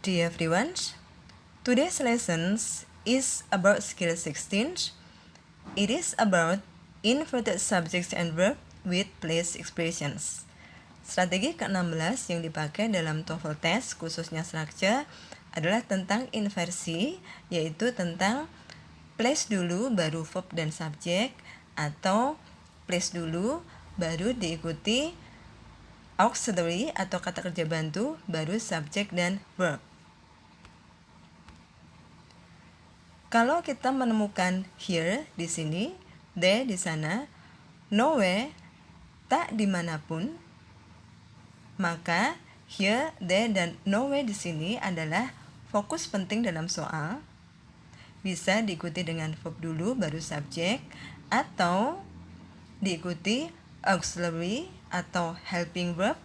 Dear everyone, today's lesson is about skill 16. It is about inverted subjects and verb with place expressions. Strategi ke-16 yang dipakai dalam TOEFL test khususnya structure adalah tentang inversi, yaitu tentang place dulu baru verb dan subjek, atau place dulu baru diikuti auxiliary atau kata kerja bantu baru subjek dan verb. Kalau kita menemukan here di sini, there di sana, nowhere tak dimanapun, maka here, there, dan nowhere di sini adalah fokus penting dalam soal. Bisa diikuti dengan verb dulu baru subjek, atau diikuti auxiliary atau helping verb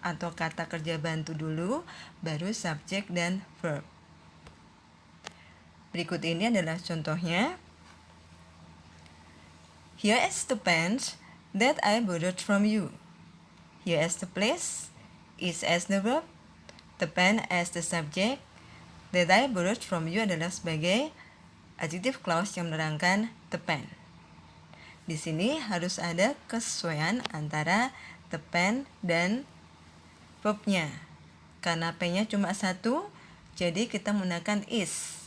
atau kata kerja bantu dulu baru subjek dan verb. Berikut ini adalah contohnya. Here is the pen that I borrowed from you. Here is the place, is as the verb, the pen as the subject, that I borrowed from you adalah sebagai adjective clause yang menerangkan the pen. Di sini harus ada kesesuaian antara the pen dan verbnya. Karena P-nya cuma satu, jadi kita menggunakan is.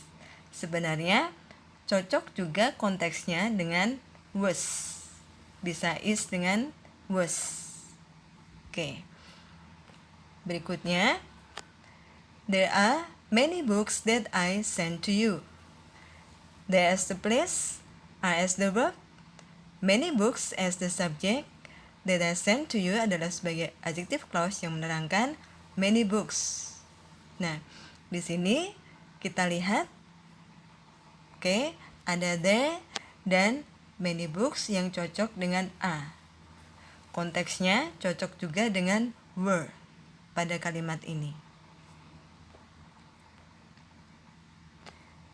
Sebenarnya cocok juga konteksnya dengan was. Bisa is dengan was. Oke. Berikutnya, there are many books that I sent to you. There is the place, are as the verb, many books as the subject, that I sent to you adalah sebagai adjective clause yang menerangkan many books. Nah, di sini kita lihat, oke, ada there dan many books yang cocok dengan a. Konteksnya cocok juga dengan were pada kalimat ini.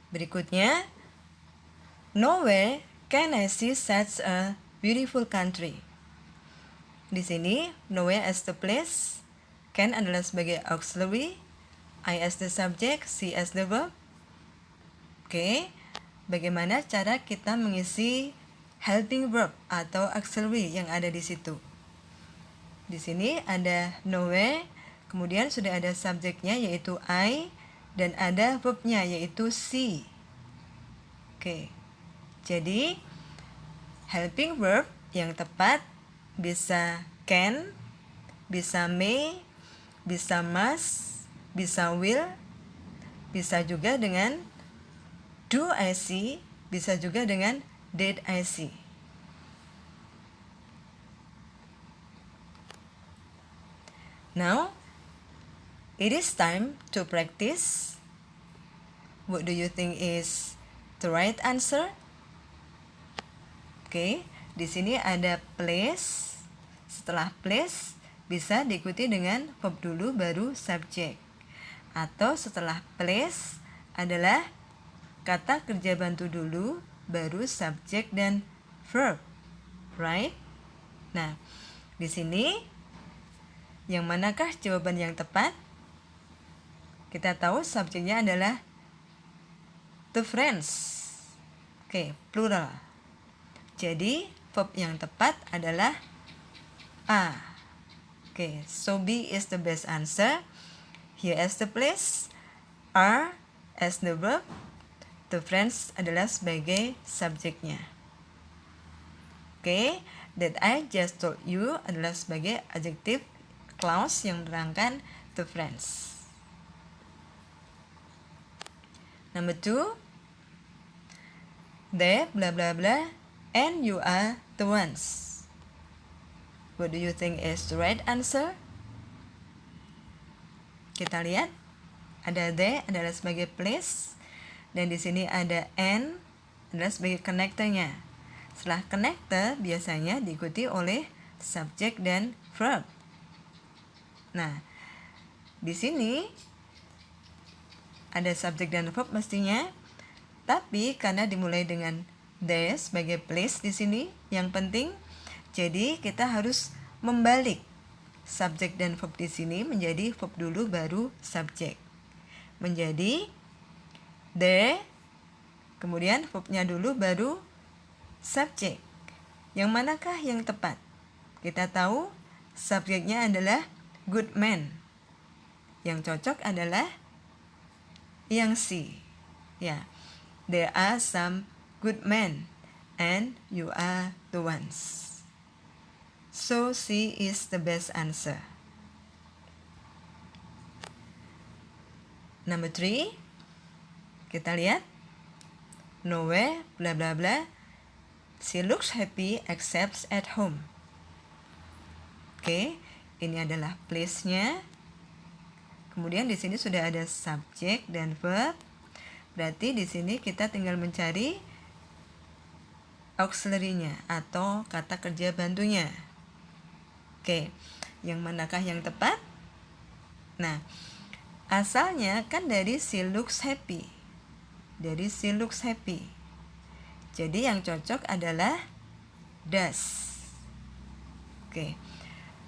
Berikutnya, nowhere can I see such a beautiful country. Di sini, nowhere as the place, can adalah sebagai auxiliary, I as the subject, see as the verb. Oke, bagaimana cara kita mengisi helping verb atau auxiliary yang ada di situ? Di sini ada nowhere, kemudian sudah ada subjeknya yaitu I, dan ada verbnya yaitu see. Oke, jadi helping verb yang tepat bisa can, bisa may, bisa must, bisa will, bisa juga dengan do I see, bisa juga dengan did I see. Now, it is time to practice. What do you think is the right answer? Oke, di sini ada place. Setelah place bisa diikuti dengan verb dulu baru subjek. Atau setelah place adalah kata kerja bantu dulu baru subjek dan verb. Right? Nah, di sini yang manakah jawaban yang tepat? Kita tahu subjeknya adalah the friends. Oke, plural. Jadi, verb yang tepat adalah A. Oke, so B is the best answer. Here as the place, are as the verb, the friends adalah sebagai subjeknya. Oke, that I just told you adalah sebagai adjective clause yang menerangkan the friends. Number 2, they blah blah blah and you are the ones. What do you think is the right answer? Kita lihat, ada they adalah sebagai place, dan di sini ada and adalah sebagai connector-nya. Setelah connector biasanya diikuti oleh subjek dan verb. Nah, di sini ada subjek dan verb mestinya, tapi karena dimulai dengan they sebagai place di sini yang penting, jadi kita harus membalik subjek dan verb di sini menjadi verb dulu baru subjek. menjadi the, kemudian verbnya dulu baru subjek. Yang manakah yang tepat? Kita tahu subjeknya adalah good man. Yang cocok adalah yang C. Ya, there are some good men and you are the ones. So C is the best answer. Number 3, kita lihat nowhere bla bla bla. She looks happy except at home. Oke, ini adalah place-nya. Kemudian di sini sudah ada subjek dan verb. Berarti di sini kita tinggal mencari auxiliary-nya atau kata kerja bantunya. Oke, yang manakah yang tepat? Nah, asalnya kan dari she looks happy. Dari she looks happy. Jadi yang cocok adalah does. Oke.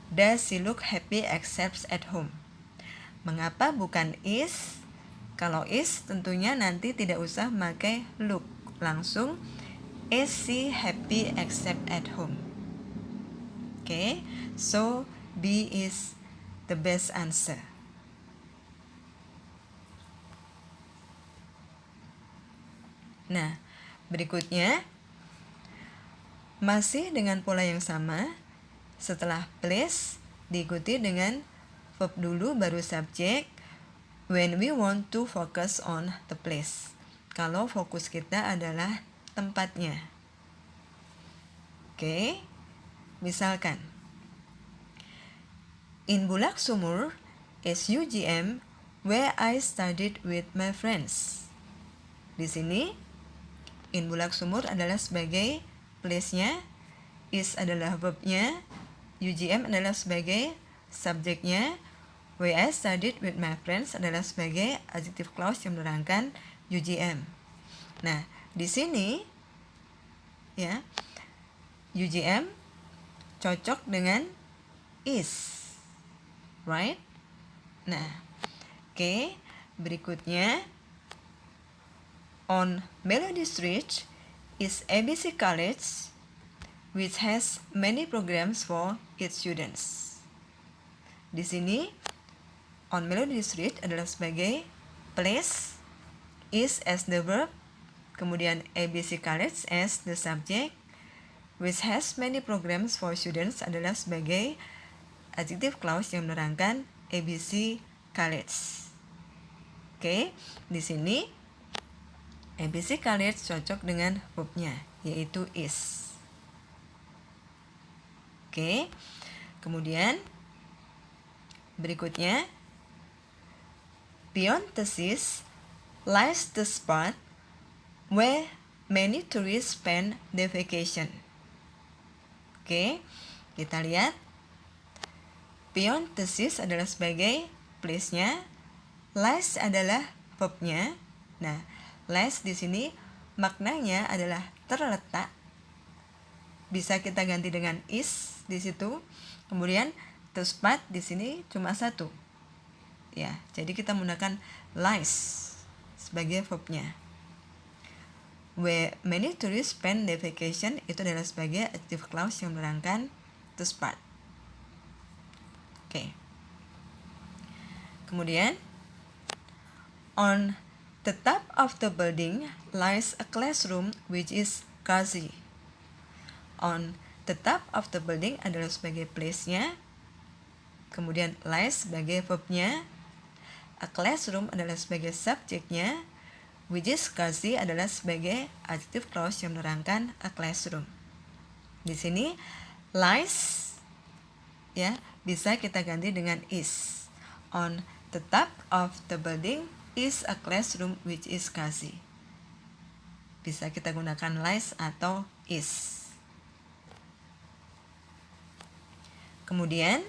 Does she look happy except at home? Mengapa bukan is? Kalau is tentunya nanti tidak usah pakai look. Langsung is she happy except at home? Oke. So B is the best answer. Nah, berikutnya masih dengan pola yang sama. Setelah place diikuti dengan verb dulu baru subjek when we want to focus on the place. Kalau fokus kita adalah tempatnya. Oke. Misalkan in Bulak Sumur is UGM where I studied with my friends. Di sini in Bulak Sumur adalah sebagai place-nya, is adalah verb-nya, UGM adalah sebagai subjeknya, where I studied with my friends adalah sebagai adjective clause yang menerangkan UGM. Nah, di sini ya UGM cocok dengan is, right? Nah, oke, berikutnya on Melody Street is ABC College, which has many programs for its students. Di sini, on Melody Street adalah sebagai place, is as the verb, kemudian ABC College as the subject, which has many programs for students adalah sebagai adjective clause yang menerangkan ABC College. Oke, di sini ABC College cocok dengan verb-nya, yaitu is. Oke, kemudian berikutnya beyond the seas lies the spot where many tourists spend their vacation. Oke, kita lihat beyond the seas adalah sebagai place-nya, lies adalah verb-nya. Nah, lies di sini maknanya adalah terletak. Bisa kita ganti dengan is di situ. Kemudian the spot di sini cuma satu. Ya, jadi kita menggunakan lies sebagai verb-nya. Where many tourists spend their vacation itu adalah sebagai adjective clause yang menerangkan the spot. Oke. Kemudian on the top of the building lies a classroom which is cozy. On the top of the building adalah sebagai place-nya. Kemudian lies sebagai verb-nya. A classroom adalah sebagai subjeknya. Which is cozy adalah sebagai adjective clause yang menerangkan a classroom. Di sini lies ya bisa kita ganti dengan is. On the top of the building is a classroom which is cozy. Bisa kita gunakan lies atau is. Kemudian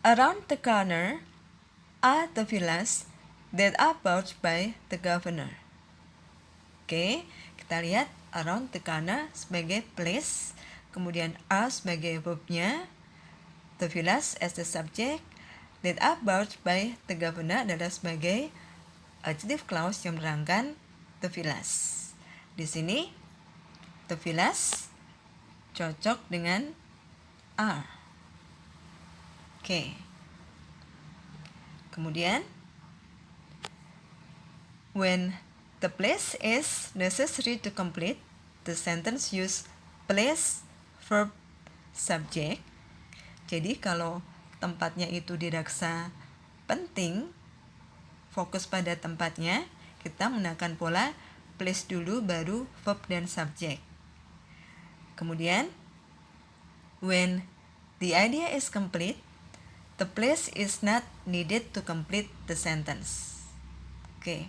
around the corner are the villas that are bought by the governor. Oke, kita lihat around the corner sebagai place, kemudian are sebagai verb-nya, the villas as the subject, that are brought by the governor adalah sebagai adjective clause yang menerangkan the villas. Di sini the villas cocok dengan are. Oke. Kemudian when the place is necessary to complete the sentence, use place, verb, subject. Jadi kalau tempatnya itu dirasa penting, fokus pada tempatnya, kita menggunakan pola place dulu baru verb dan subject. Kemudian when the idea is complete, the place is not needed to complete the sentence. Oke.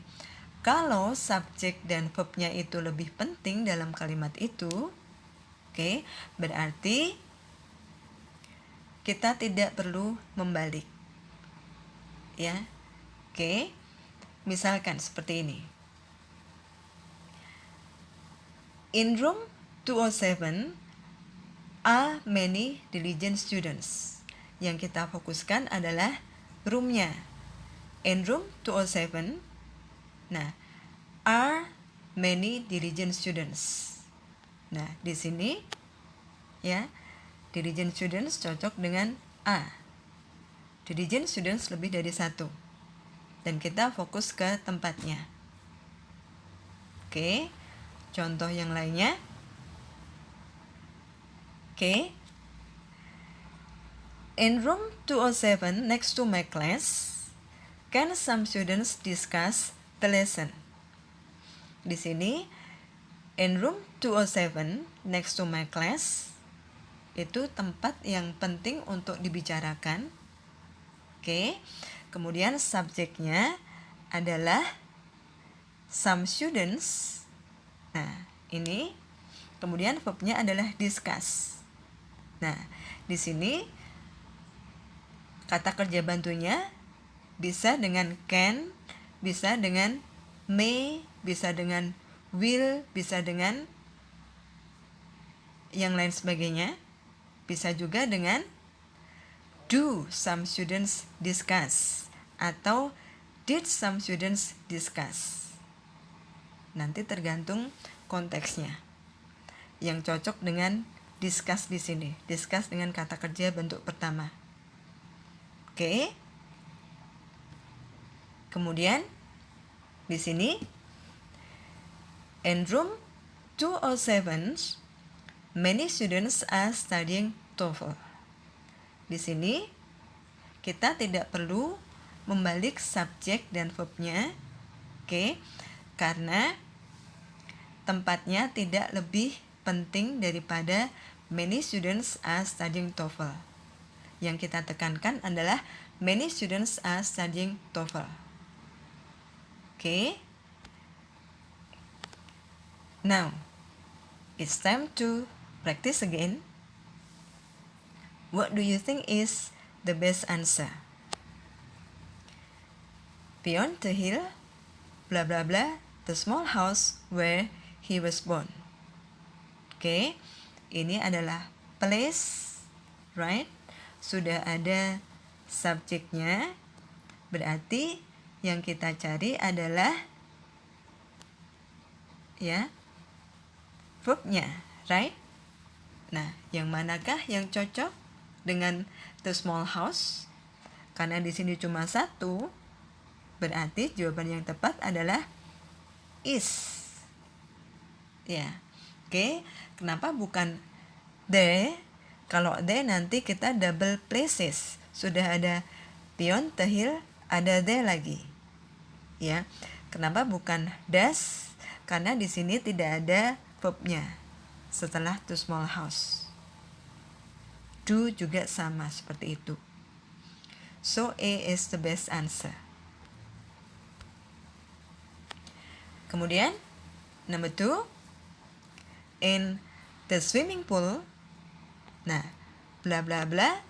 Kalau subjek dan verbnya itu lebih penting dalam kalimat itu, oke, berarti kita tidak perlu membalik. Ya. Oke. Misalkan seperti ini. In room 207 are many diligent students. Yang kita fokuskan adalah roomnya. In room 207, nah, are many diligent students. Nah, di sini ya, diligent students cocok dengan a. Diligent students lebih dari satu. Dan kita fokus ke tempatnya. Oke, contoh yang lainnya. Oke. In room 207 next to my class, can some students discuss the lesson? Di sini, in room 207 next to my class, itu tempat yang penting untuk dibicarakan. Oke. Kemudian subjeknya adalah some students. Nah, ini. Kemudian verbnya adalah discuss. Nah, di sini kata kerja bantunya bisa dengan can, bisa dengan may, bisa dengan will, bisa dengan yang lain sebagainya. Bisa juga dengan do some students discuss atau did some students discuss. Nanti tergantung konteksnya. Yang cocok dengan discuss di sini. Discuss dengan kata kerja bentuk pertama. Oke. Kemudian di sini in room 207 many students are studying TOEFL. Di sini kita tidak perlu membalik subjek dan verbnya. Oke. Karena tempatnya tidak lebih penting daripada many students are studying TOEFL. Yang kita tekankan adalah many students are studying TOEFL. Okay. Now, it's time to practice again. What do you think is the best answer? Beyond the hill, blah blah blah, the small house where he was born. Okay. Ini adalah place, right? Sudah ada subjeknya, berarti yang kita cari adalah ya verbnya, right? Nah, yang manakah yang cocok dengan the small house? Karena di sini cuma satu, berarti jawaban yang tepat adalah is. Ya, oke. Kenapa bukan the? Kalau the nanti kita double places. Sudah ada beyond the hill, ada the lagi. Ya. Kenapa bukan does? Karena di sini tidak ada verbnya setelah to small house. Do juga sama seperti itu. So A is the best answer. Kemudian number 2, in the swimming pool. Nah, bla bla bla.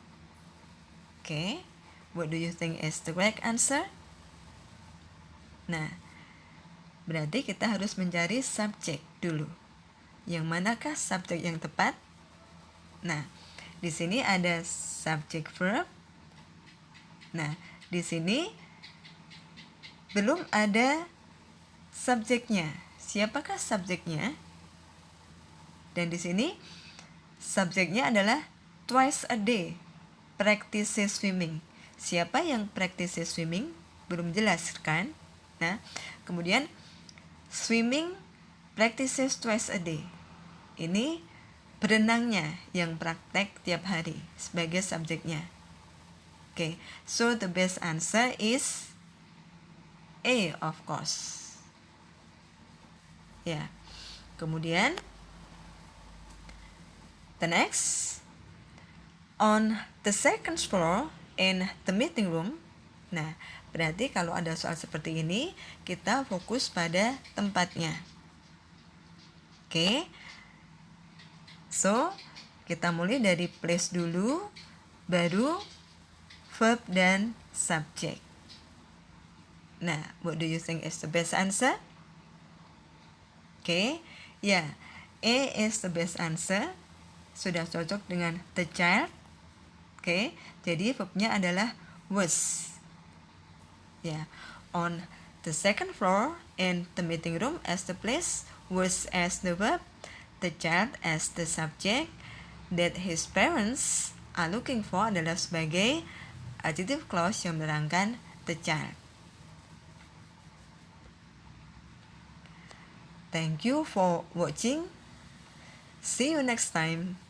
Okay, what do you think is the correct answer? Nah, berarti kita harus mencari subjek dulu. Yang manakah subjek yang tepat? Nah, di sini ada subjek verb Nah, di sini belum ada subjeknya. Siapakah subjeknya? Dan di sini subjeknya adalah twice a day practices swimming. Siapa yang practices swimming? Belum jelas kan? Nah, kemudian swimming practices twice a day. Ini berenangnya yang praktek tiap hari sebagai subjeknya. Okay, so the best answer is A, of course. Ya. Kemudian the next, on the second floor in the meeting room. Nah, berarti kalau ada soal seperti ini, kita fokus pada tempatnya. Oke. So, kita mulai dari place dulu, baru verb dan subject. Nah, what do you think is the best answer? Oke, ya, A is the best answer. Sudah cocok dengan the child. Oke, jadi verbnya adalah was. Ya, on the second floor in the meeting room as the place, was as the verb, the child as the subject, that his parents are looking for adalah sebagai adjective clause yang menerangkan the child. Thank you for watching. See you next time.